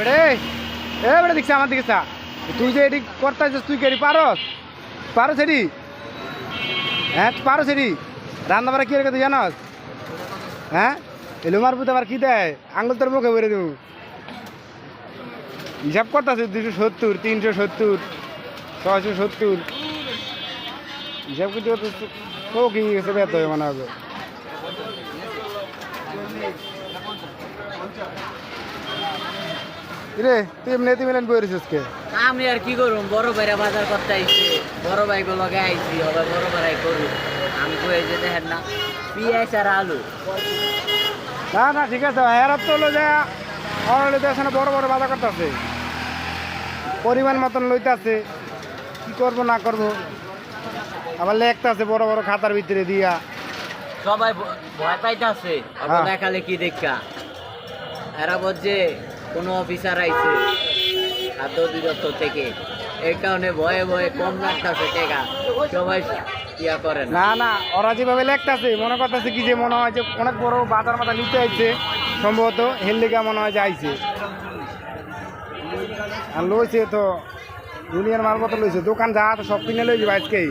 বেড়ে দেখছি আমার দিকে তুই যে এটি করতে তুই কি এটি পারো সেটি হ্যাঁ পারো সেটি রান্না বাড়া কি রেখে তুই জানস হ্যাঁ এলুমার পুতে আবার কি দেয় আঙুল তোর মুখে বেড়ে দেবো হিসাব করতেছে 270 370 670 হিসাব করতে তো কি গেছে বেত হয়ে মনে হবে রে তুই এমনি মিলেন বই রেছিস কে আমি আর কি করুম বড় ভাইরা বাজার করতে আইছে বড় ভাই গুলো আইছি হবে বড় ভাই করু আমি কই যে দেখেন না পিঁয়াজ আর আলু না না ঠিক আছে হেরাত তো হলো যে অরলে দেশে বড় বড় বাজার করতেছে পরিমাণ মতন লইতেছে কি করব না করব আবার লেখতেছে বড় বড় খাতার ভিতরে দিয়া সবাই ভয় পাইতেছে দেখালে কি দেখা এরা বলছে কোনো অফিসার আইছে খাদ্য অধিদপ্তর থেকে এই কারণে ভয়ে ভয়ে কম লাগতেছে টাকা সবাই ইয়া করে না না ওরা যেভাবে লেখতেছে মনে করতেছে কি যে মনে হয় যে অনেক বড় বাজার মাথা নিতে আইছে সম্ভবত হেললিগা মনে হয় যে আইছে আর লইছে তো দুনিয়ার মালপত্র লইছে দোকান যা তো সব কিনে লইছে আজকেই